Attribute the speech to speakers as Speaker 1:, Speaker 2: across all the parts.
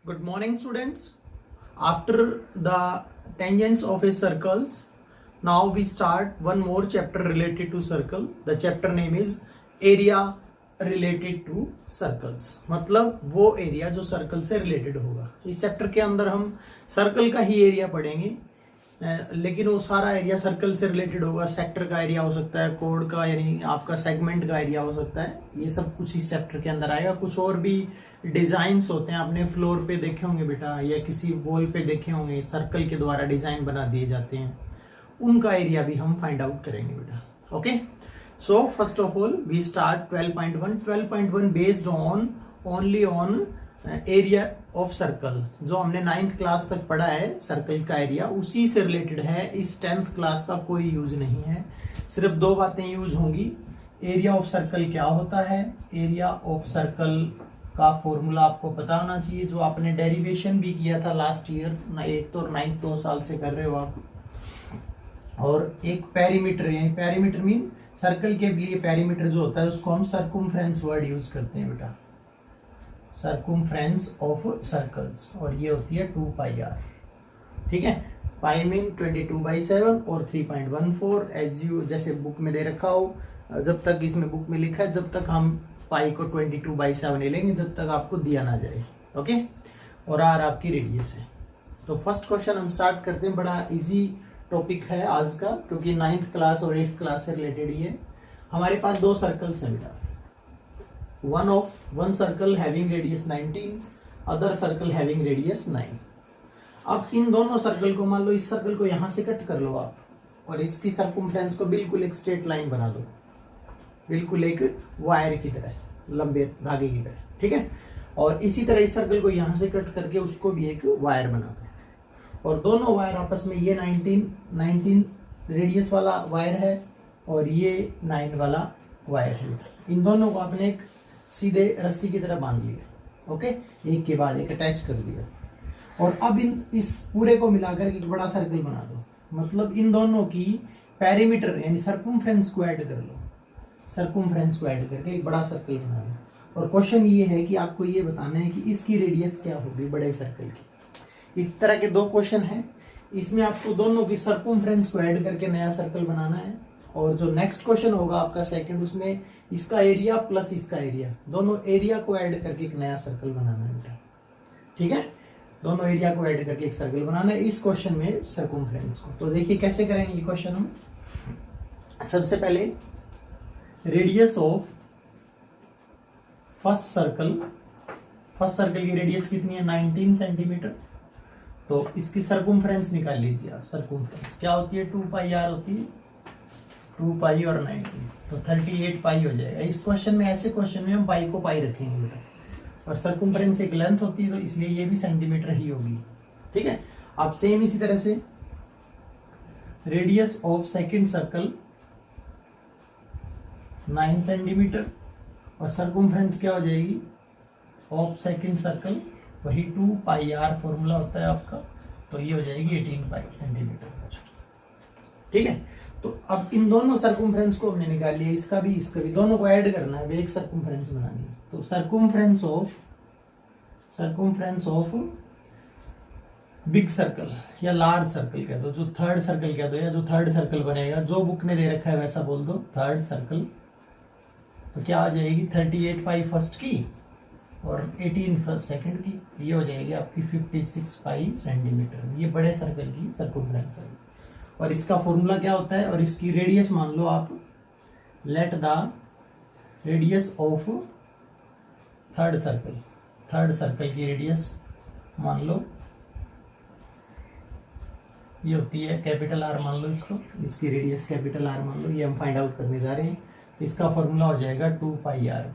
Speaker 1: Good morning, students. After the tangents of a circles, now we start one more chapter related to circle. The chapter name is area related to circles. मतलब वो area जो circle से related होगा. इस chapter के अंदर हम circle का ही एरिया पढ़ेंगे, लेकिन वो सारा एरिया सर्कल से रिलेटेड होगा. सेक्टर का एरिया हो सकता है, कोड का यानी आपका सेगमेंट का एरिया हो सकता है. ये सब कुछ इस चैप्टर के अंदर आएगा. कुछ और भी डिजाइन्स होते हैं, आपने फ्लोर पे देखे होंगे बेटा, या किसी वॉल पे देखे होंगे, सर्कल के द्वारा डिजाइन बना दिए जाते हैं. उनका एरिया भी हम फाइंड आउट करेंगे बेटा. Okay, so first of all we start 12.1 based on only on area of circle. जो हमने 9th क्लास तक पढ़ा है सर्कल का एरिया, उसी से रिलेटेड है. इस 10th क्लास का कोई यूज नहीं है. सिर्फ दो बातें यूज होंगी. एरिया ऑफ सर्कल क्या होता है, एरिया ऑफ सर्कल का फॉर्मूला आपको पता होना चाहिए, जो आपने डेरिवेशन भी किया था लास्ट ईयर. 8th और 9th 2 साल से कर रहे हो आप. और एक पेरीमीटर है, पेरीमीटर मीन सर्कल के लिए पेरीमीटर जो होता है उसको हम सर्कमफ्रेंस वर्ड यूज करते हैं बेटा, सर्कमफ्रेंस ऑफ सर्कल्स. और ये होती है 2 पाई आर. ठीक है, पाई मीन 22/7 और 3.14 एज यू जैसे बुक में दे रखा हो. जब तक इसमें बुक में लिखा है, जब तक हम पाई को 22/7 ले लेंगे, जब तक आपको दिया ना जाए. ओके, और आर आपकी रेडियस है. तो फर्स्ट क्वेश्चन हम स्टार्ट करते हैं. बड़ा इजी टॉपिक है आज का, क्योंकि 9th क्लास और 8th क्लास से रिलेटेड ही है. हमारे पास दो सर्कल्स हैं बेटा. one circle having radius 19, other circle having radius 9. अब इन दोनों सर्कल को, मान लो इस सर्कल को यहां से कट कर लो आप, और इसकी सर्कमफ्रेंस को बिल्कुल एक स्ट्रेट लाइन बना दो, बिल्कुल एक वायर की तरह, लंबे धागे की तरह. ठीक है, और इसी तरह इस सर्कल को यहां से कट करके उसको भी एक वायर बना दो, और दोनों वायर आपस में, ये 19 रेडियस वाला वायर है और ये 9 वाला वायर है. इन दोनों को आपने एक सीधे रस्सी की तरह बांध लिया. ओके, एक के बाद एक अटैच कर दिया. और अब इस पूरे को मिलाकर एक बड़ा सर्कल बना दो. मतलब इन दोनों की पेरीमीटर यानी सर्कमफ्रेंस को ऐड कर लो. सर्कमफ्रेंस को ऐड करके एक बड़ा सर्कल बना लो. और क्वेश्चन ये है कि आपको ये बताना है कि इसकी रेडियस क्या होगी बड़े सर्कल की. इस तरह के दो क्वेश्चन हैं. इसमें आपको दोनों की सर्कमफ्रेंस को ऐड करके नया सर्कल बनाना है. और जो नेक्स्ट क्वेश्चन होगा आपका सेकंड, उसमें इसका एरिया प्लस इसका एरिया, दोनों एरिया को ऐड करके एक नया सर्कल बनाना है बेटा. ठीक है, दोनों एरिया को ऐड करके एक सर्कल बनाना है इस क्वेश्चन में सर्कमफ्रेंस को. तो देखिए कैसे करेंगे ये क्वेश्चन हम. सबसे पहले रेडियस ऑफ फर्स्ट सर्कल की रेडियस कितनी है, 19 सेंटीमीटर. तो इसकी सर्कमफ्रेंस निकाल लीजिए आप. सर्कमफ्रेंस क्या होती है, 2 पाई आर होती है. 2 पाई और 19 तो 38 पाई हो जाएगा. इस क्वेश्चन में, ऐसे क्वेश्चन में हम पाई को पाई रखेंगे बेटा. और सर्कमफ्रेंस एक लेंथ होती है, तो इसलिए ये भी सेंटीमीटर ही होगी. ठीक है, अब सेम इसी तरह से radius of second circle 9 centimetre, और सर्कमफ्रेंस क्या हो जाएगी ऑफ सेकंड सर्कल, वही 2 पाई आर फॉर्मूला होता है आपका. तो ये हो जाएगी 18 पाई सेंटीमीटर. ठीक है, तो अब इन दोनों सर्कमफ्रेंस को हमने निकाल लिया, इसका भी दोनों को ऐड करना है, एक सर्कमफ्रेंस बनानी है. तो सर्कमफ्रेंस ऑफ बिग सर्कल या लार्ज सर्कल कह दो, जो थर्ड सर्कल कह दो, या जो थर्ड सर्कल बनेगा, जो बुक में दे रखा है वैसा बोल दो, थर्ड सर्कल. तो क्या हो जाएगी 38 पाई फर्स्ट की और 18 सेकंड की. ये हो जाएगी आपकी 56 पाई सेंटीमीटर. ये बड़े सर्कल की सर्कमफ्रेंस है. और इसका फॉर्मूला क्या होता है, और इसकी रेडियस मान लो आप, let the radius of third circle की रेडियस मान लो ये होती है कैपिटल आर. मान लो इसकी रेडियस कैपिटल आर मान लो. ये हम फाइंड आउट करने जा रहे हैं. इसका फॉर्मूला हो जाएगा 2 पाई आर,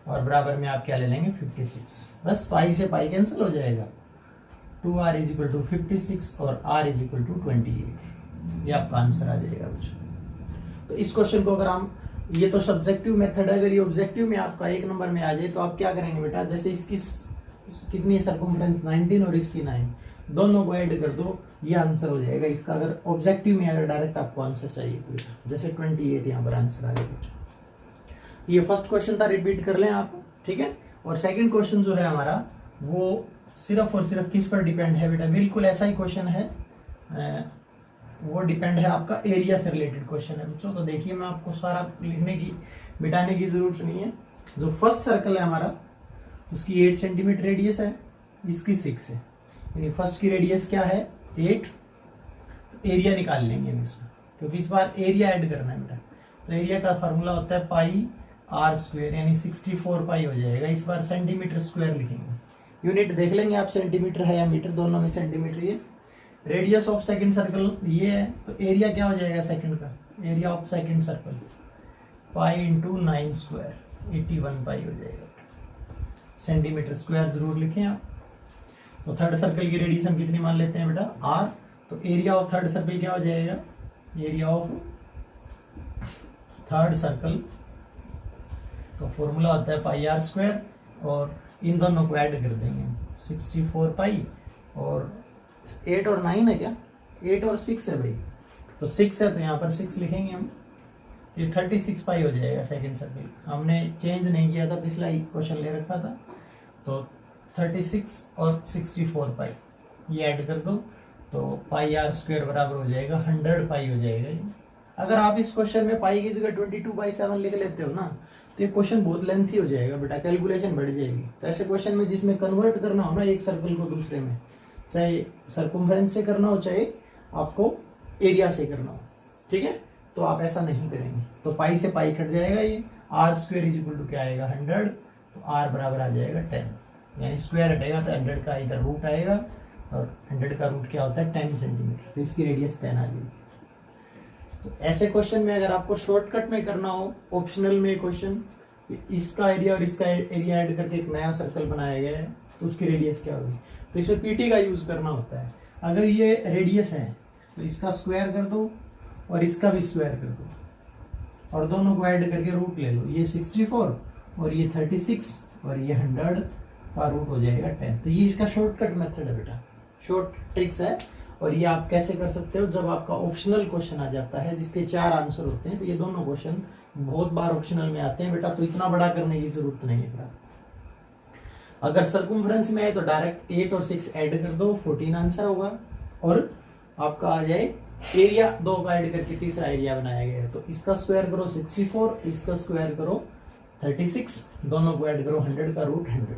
Speaker 1: और बराबर में आप क्या ले लेंगे 56. बस पाई से पाई कैंसिल हो जाएगा. 2r = 56 और r = 28. ये आपका आंसर आ जाएगा बच्चों. तो इस क्वेश्चन को अगर हम, ये तो सब्जेक्टिव मेथड है, अगर ये ऑब्जेक्टिव में आपका 1 नंबर में आ जाए तो आप क्या करेंगे बेटा, जैसे इसकी कितनी सर्कमफ्रेंस 19 और इसकी 9, दोनों को ऐड कर दो, ये आंसर हो जाएगा इसका. अगर ऑब्जेक्टिव में अगर डायरेक्ट आपको आंसर चाहिए तो बेटा, जैसे 28 यहाँ पर आंसर आ जाएगा बच्चों. ये फर्स्ट क्वेश्चन था, रिपीट कर लें आप. ठीक है, और सेकंड क्वेश्चन जो है हमारा वो सिर्फ और सिर्फ किस पर डिपेंड है बेटा, बिल्कुल ऐसा ही क्वेश्चन है, वो डिपेंड है आपका एरिया से रिलेटेड क्वेश्चन है बच्चों। तो देखिए मैं आपको सारा लिखने की मिटाने की जरूरत नहीं है। जो फर्स्ट सर्कल है हमारा उसकी 8 सेंटीमीटर रेडियस है, इसकी 6 है, यानी फर्स्ट की रेडियस क्या है 8। एरिया निकाल लेंगे हम इसका, क्योंकि इस बार एरिया ऐड करना है बेटा। तो एरिया का फार्मूला होता है पाई आर स्क्वायर, यानी 64 पाई हो जाएगा। इस बार सेंटीमीटर स्क्वायर लिखेंगे, यूनिट देख लेंगे आप सेंटीमीटर है या मीटर, दोनों में सेंटीमीटर। ये रेडियस ऑफ सेकंड सर्कल ये है, तो एरिया क्या हो जाएगा सेकंड का, area of second circle pi into 9 square 81 पाई हो जाएगा। सेंटीमीटर स्क्वायर जरूर लिखें आप। तो थर्ड सर्कल की रेडियस हम कितनी मान लेते हैं बेटा आर, तो एरिया ऑफ थर्ड सर्कल क्या हो जाएगा, एरिया ऑफ थर्ड सर्कल, तो फॉर्मूला होता है पाई आर स्क्वायर, और इन दोनों को ऐड कर देंगे 64 पाई, और 8 और 9 है क्या, 8 और 6 है भाई, तो 6 है तो यहाँ पर 6 लिखेंगे हम। ये 36 पाई हो जाएगा सेकंड सर्कल, हमने चेंज नहीं किया था, पिछला ही क्वेश्चन ले रखा था। तो 36 और 64 पाई ये ऐड कर दो, तो पाई आर स्क्वायर बराबर हो जाएगा 100 पाई हो जाएगा ये। अगर आप इस क्वेश्चन में पाई की जगह 22/7 लिख लेते हो ना, तो ये क्वेश्चन बहुत लेंथी हो जाएगा बेटा, कैलकुलेशन बढ़ जाएगी। तो ऐसे क्वेश्चन में जिसमें कन्वर्ट करना हो ना एक सर्कल को दूसरे में, चाहे सर्कमफ्रेंस से करना हो चाहे आपको एरिया से करना हो, ठीक है, तो आप ऐसा नहीं करेंगे। तो पाई से पाई कट जाएगा, ये r square is equal to क्या आएगा 100, तो आर बराबर आ जाएगा 10, यानी स्क्वायर हटेगा तो 100 का इधर रूट आएगा, और 100 का रूट क्या होता है 10 सेंटीमीटर, तो इसकी रेडियस 10 आ जाएगी। तो ऐसे क्वेश्चन में अगर आपको शॉर्टकट में करना हो, ऑप्शनल में क्वेश्चन इसका एरिया और इसका एरिया ऐड करके एक नया सर्कल बनाया गया है, तो उसकी रेडियस क्या होगी, तो इसमें पीटी का यूज करना होता है। अगर ये रेडियस है तो इसका स्क्वायर कर दो और इसका भी स्क्वायर कर दो, और दोनों को ऐड करके रूट ले लो, ये 64 और ये 36 और ये 100 का रूट हो जाएगा 10। तो ये इसका शॉर्टकट मेथड है बेटा, शॉर्ट ट्रिक्स है। और ये आप कैसे कर सकते हो, जब आपका ऑप्शनल क्वेश्चन आ जाता है जिसके 4 आंसर होते हैं, तो ये दोनों क्वेश्चन बहुत बार ऑप्शनल में आते हैं बेटा, तो इतना बड़ा करने की जरूरत नहीं है बेटा। अगर सर्कमफ्रेंस में है तो डायरेक्ट 8 और 6 ऐड कर दो, 14 आंसर होगा, और आपका आ जाए एरिया 2 का ऐड करके तीसरा एरिया बनाया गया है। तो इसका स्क्वायर करो 64, इसका स्क्वायर करो 36, दोनों को ऐड करो 100 का रूट 100।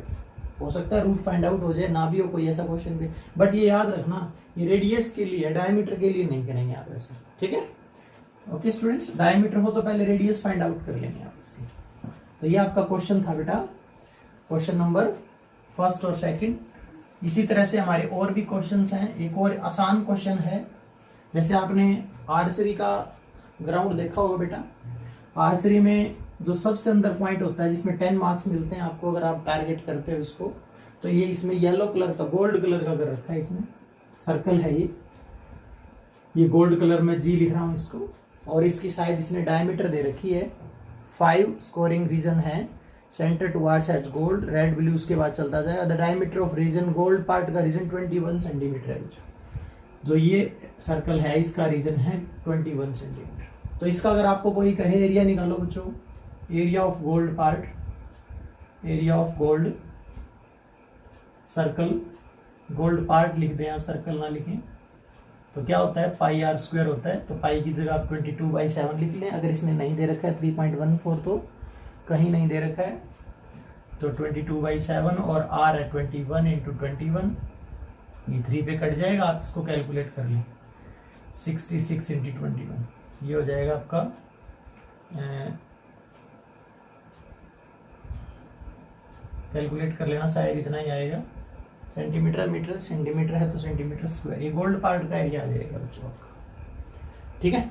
Speaker 1: हो सकता है रूट फाइंड आउट हो जाए, ना भी हो कोई ऐसा क्वेश्चन भी, बट ये याद रखना ये रेडियस के लिए, डायमीटर के लिए नहीं करेंगे आप ऐसा, ठीक है। ओके स्टूडेंट्स, डायमीटर हो तो पहले रेडियस फाइंड आउट कर लेंगे आप इसकी। तो ये आपका क्वेश्चन था बेटा, क्वेश्चन नंबर फर्स्ट और सेकंड। इसी तरह से हमारे और भी क्वेश्चंस हैं। एक और आसान क्वेश्चन है, जैसे आपने आर्चरी का ग्राउंड देखा होगा बेटा, आर्चरी में जो सबसे अंदर पॉइंट होता है जिसमें 10 मार्क्स मिलते हैं आपको अगर आप टारगेट करते हो इसको, तो ये इसमें येलो कलर का, गोल्ड कलर का कर रखा है, इसमें सर्कल है ये गोल्ड कलर में जी लिख रहा हूं इसको, और इसकी शायद इसने डायमीटर दे रखी है 5, स्कोरिंग रीजन है centre towards edge gold, red blue उसके बाद चलता जाए। The diameter of region gold part का रीजन 21 सेंटीमीटर है। जो ये सर्कल है इसका रीजन है 21 सेंटीमीटर। तो इसका अगर आपको कोई कहे एरिया निकालो बच्चों, area of gold part, area of gold circle, gold part लिख दें आप, सर्कल ना लिखें, तो क्या होता है पाई आर स्क्वायर होता है। तो पाई की जगह आप 22/7 लिख लें। अगर इसने नहीं दे रखा है 3.14, तो कहीं नहीं दे रखा है, तो 22/7, और आर है 21 × 21, ये 3 पे कट जाएगा, आप इसको कैलकुलेट कर लें 66 × 21, ये हो जाएगा आपका कैलकुलेट कर लेना, शायद इतना ही आएगा, सेंटीमीटर मीटर, सेंटीमीटर है तो सेंटीमीटर स्क्वायर, ये गोल्ड पार्ट का एरिया आ जाएगा बच्चों आपका, ठीक है।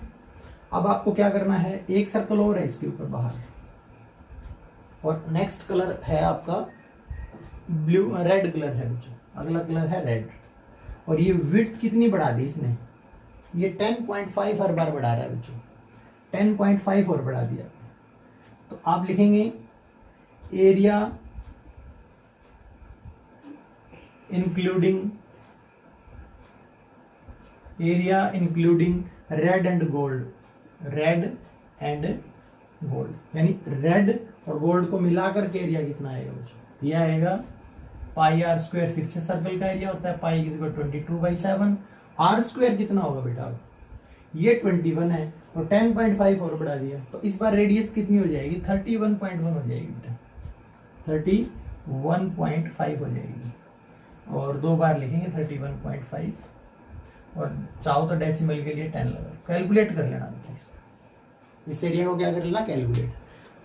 Speaker 1: अब आपको क्या करना है, एक सर्कल और है इसके ऊपर बाहर, और नेक्स्ट कलर है आपका ब्लू, रेड कलर है बच्चों, अगला कलर है रेड, और ये विड्थ कितनी बढ़ा दी इसने, ये 10.5 हर बार बढ़ा रहा है बच्चों, 10.5 और बढ़ा दिया। तो आप लिखेंगे area including red and gold, red and gold, यानी रेड और गोल्ड को मिलाकर के एरिया कितना आएगा बच्चों, ये आएगा पाई आर स्क्वायर फिर से सर्कल का एरिया होता है, pi is equal 22/7। R square कितना होगा बेटा, ये 21 है और 10.5 और बढ़ा दिया, तो इस बार रेडियस कितनी हो जाएगी, 31.1 हो जाएगी बेटा, 31.5 हो जाएगी। और दो बार लिखेंगे 31.5, और चाहो तो डेसिमल के लिए 10 लगा, कैलकुलेट कर लेना प्लीज। इस एरिया को क्या कर लेना, कैलकुलेट।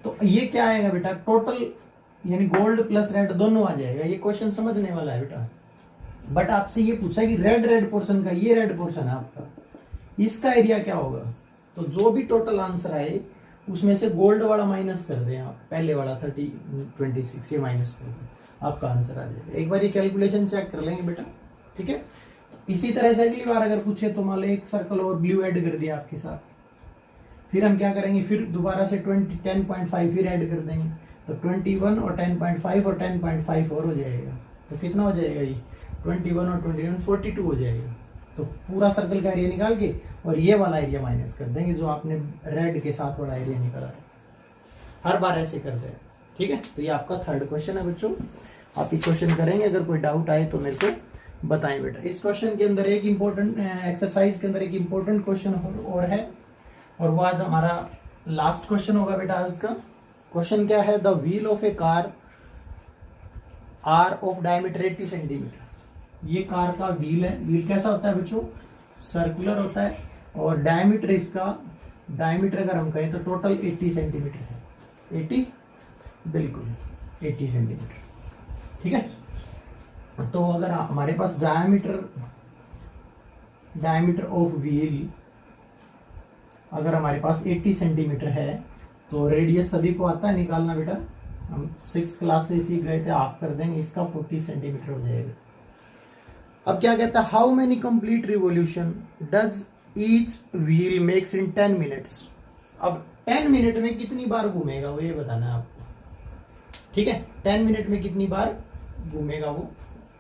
Speaker 1: तो ये क्या आएगा बेटा, टोटल यानी गोल्ड प्लस रेड दोनों आ जाएगा। ये क्वेश्चन समझने वाला है बेटा। बट आपसे ये पूछा कि रेड पोर्शन का, ये रेड पोर्शन है आपका, इसका एरिया क्या होगा। तो जो भी टोटल आंसर आए उसमें से गोल्ड वाला माइनस कर दें आप, पहले वाला 26 ये माइनस कर दें, आपका आंसर आ जाएगा। एक बार ये कैलकुलेशन चेक कर लेंगे बेटा, ठीक है। इसी तरह से अगली बार अगर पूछे तो मान लो एक सर्कल और ब्लू ऐड कर दिया आपके साथ, फिर हम क्या करेंगे, फिर दोबारा से 10.5 फिर ऐड कर देंगे, तो 21 और 10.5 और 10.5 और हो जाएगा, तो कितना हो जाएगा ये 21 और 21 42 हो जाएगा। तो पूरा सर्कल का एरिया निकाल के और ये वाला एरिया माइनस कर देंगे जो आपने रेड के साथ वाला एरिया निकाला है। हर बार ऐसे करते हैं, ठीक है। तो ये आपका थर्ड क्वेश्चन है बच्चों, आप ये क्वेश्चन करेंगे, अगर कोई डाउट आए तो मेरे को बताएं बेटा। इस क्वेश्चन के अंदर एक इंपॉर्टेंट एक्सरसाइज के अंदर एक इंपॉर्टेंट क्वेश्चन और है, और वो आज हमारा लास्ट क्वेश्चन होगा बेटा आज का। क्वेश्चन क्या है, the wheel of a car are of diameter 80 centimetre. ये कार का व्हील है, व्हील कैसा होता है बच्चों, सर्कुलर होता है, और डायमीटर इसका, डायमीटर अगर हम कहें तो टोटल 80 सेंटीमीटर है, 80 बिल्कुल 80 सेंटीमीटर, ठीक है। तो अगर हमारे पास डायमीटर ऑफ व्हील अगर हमारे पास 80 सेंटीमीटर है, तो रेडियस सभी को आता है निकालना बेटा, हम 6th क्लास से सीख गए थे, आप कर देंगे, इसका 40 सेंटीमीटर हो जाएगा। अब क्या कहता है, how many complete revolution does each wheel makes in 10 minutes. अब 10 मिनट में कितनी बार घूमेगा वो ये बताना है आपको, ठीक है। 10 मिनट में कितनी बार घूमेगा वो,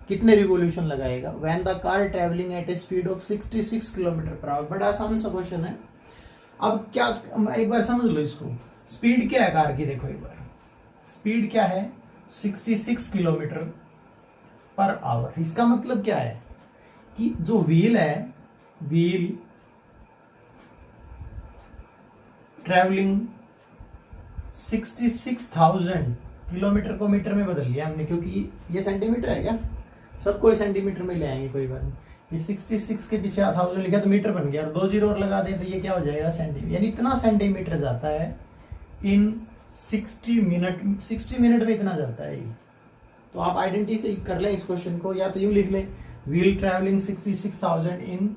Speaker 1: कितने रिवॉल्यूशन लगाएगा। When the car travelling at A speed of 66 kilometre per hour. बड़ा आसान सा क्वेश्चन है। अब क्या, एक बार समझ लो इसको, स्पीड क्या है कार की, देखो एक बार स्पीड क्या है, 66 किलोमीटर पर आवर। इसका मतलब क्या है कि जो व्हील है, व्हील ट्रैवलिंग 66,000 किलोमीटर को मीटर में बदल लिया हमने, क्योंकि ये सेंटीमीटर है क्या, सबको सेंटीमीटर में ले आएंगे, कोई बात नहीं। ये 66 के पीछे 1000 लिखा तो मीटर बन गया, और 2 जीरो और लगा दे तो ये क्या हो जाएगा, सेंटीमीटर। यानी इतना सेंटीमीटर जाता है इन 60 मिनट, 60 मिनट में इतना जाता है ये। तो आप आइडेंटिटी से कर लें इस क्वेश्चन को, या तो यूं लिख लें व्हील ट्रैवलिंग 66,000 इन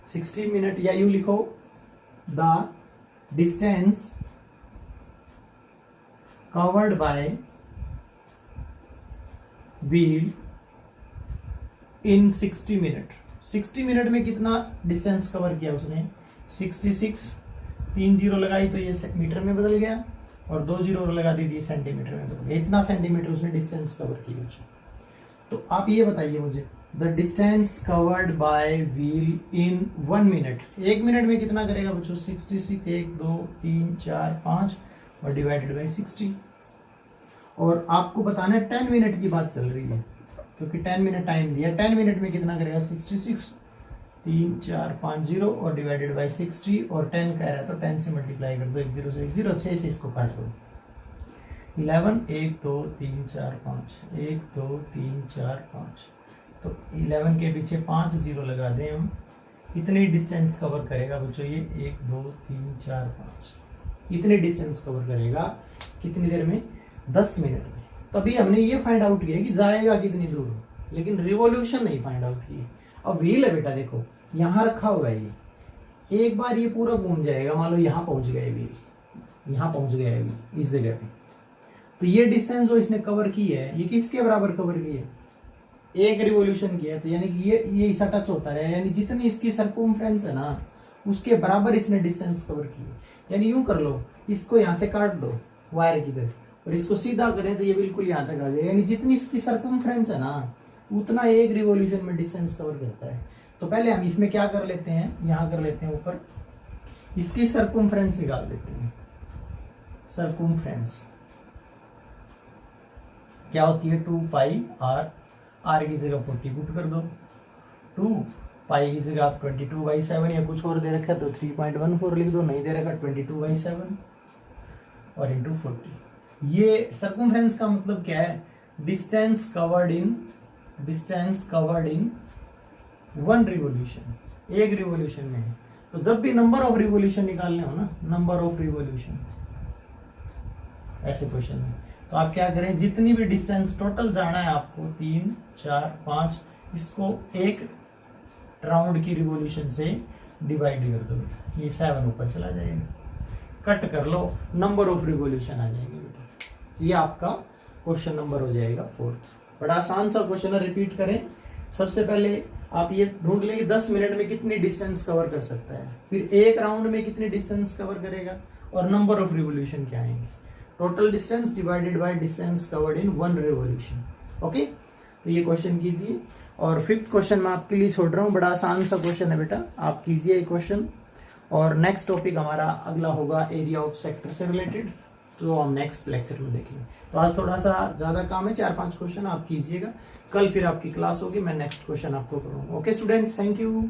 Speaker 1: 60 मिनट, या यूं लिखो the distance covered by wheel in 60 minute. 60 minute में कितना डिस्टेंस कवर किया उसने, 66, 3 जीरो लगाई तो ये मीटर में बदल गया, और 2 जीरो और लगा दी थी सेंटीमीटर में बदल गया। इतना सेंटीमीटर उसने डिस्टेंस कवर किया। तो आप ये बताइए मुझे, the distance covered by wheel in 1 minute, 1 minute में कितना करेगा बच्चों, 66, 1 2 3 4 5 और डिवाइडेड बाय 60। और आपको बताना है 10 मिनट की बात चल रही है, क्योंकि 10 मिनट टाइम दिया, 10 मिनट में कितना करेगा, 66, 3 4 5 0 और डिवाइडेड बाय 60, और 10 कह रहा है तो 10 से मल्टीप्लाई कर दो, 1 0 से 1 0, 6 से इसको काट दो, 11, 1 2 3 4 5, 1 2 3 4 5, तो 11 के पीछे 5 जीरो लगा दें हम, इतनी डिस्टेंस कवर करेगा बच्चों ये, 1 2 3 4 5, इतनी डिस्टेंस कवर करेगा कितनी देर में, 10 मिनट में। तभी हमने ये फाइंड आउट किया कि जाएगा कितनी दूर, लेकिन रिवॉल्यूशन नहीं फाइंड आउट की। अब व्हील है बेटा, देखो यहाँ रखा हुआ है, ये एक बार ये पूरा घूम जाएगा, मान लो यहाँ पहुंच गया व्हील, यहाँ पहुंच गया है व्हील इस जगह पे, तो ये डिस्टेंस जो इसने कवर की है, ये किसके बराबर कवर की है, एक रिवॉल्यूशन किया है। तो यानी कि ये ऐसा टच होता रहा, यानी जितनी इसकी सर्कमफ्रेंस है ना, उसके बराबर इसने डिस्टेंस कवर की है। यानी यूं कर लो, इसको यहाँ से काट दो वायर की तरह, और इसको सीधा करें तो ये बिल्कुल यहाँ तक आ जाएगा, यानी जितनी इसकी सर्कमफ्रेंस है ना, उतना एक रिवॉल्यूशन में डिस्टेंस कवर करता है। तो पहले हम इसमें क्या कर लेते हैं, यहाँ कर लेते हैं ऊपर, इसकी सर्कमफ्रेंस निकाल देते हैं। सर्कमफ्रेंस क्या होती है 2 पाई आर, आर की जगह 40 पुट कर दो, 2 पाई की जगह आप 22/7 या कुछ और दे रखा है तो 3.14 लिख दो, नहीं दे रखा 22/7 और इंटू 40। ये सर्कमफ्रेंस का मतलब क्या है, distance covered in one revolution, एक रिवोल्यूशन में है। तो जब भी नंबर ऑफ रिवोल्यूशन निकालने हो ना, नंबर ऑफ रिवोल्यूशन ऐसे क्वेश्चन में, तो आप क्या करें, जितनी भी डिस्टेंस टोटल जाना है आपको 3 4 5, इसको एक राउंड की रिवोल्यूशन से डिवाइड कर दो बेटा, ये 7 ऊपर चला जाएगा, कट कर लो, नंबर ऑफ रिवोल्यूशन आ जाएंगे बेटा। ये आपका क्वेश्चन नंबर हो जाएगा 4th। बड़ा आसान सा क्वेश्चन है, रिपीट करें। सबसे पहले आप ये ढूंढ लेंगे 10 मिनट में कितनी डिस्टेंस कवर कर सकता है, फिर एक राउंड में कितनी डिस्टेंस कवर करेगा, और नंबर ऑफ रिवोल्यूशन क्या आएंगे, total distance divided by distance covered in one revolution. Okay, तो ये क्वेश्चन कीजिए। और 5th क्वेश्चन मैं आपके लिए छोड़ रहा हूँ, बड़ा आसान सा क्वेश्चन है बेटा, आप कीजिए ये क्वेश्चन। और नेक्स्ट टॉपिक हमारा अगला होगा एरिया ऑफ सेक्टर से रिलेटेड, तो हम नेक्स्ट लेक्चर में देखेंगे। तो आज थोड़ा सा ज़्यादा काम है, 4-5 क्वेश्चन आप कीजिएगा, कल फिर आपकी क्लास होगी, मैं नेक्स्ट क्वेश्चन आपको करूँगा। Okay students, thank you.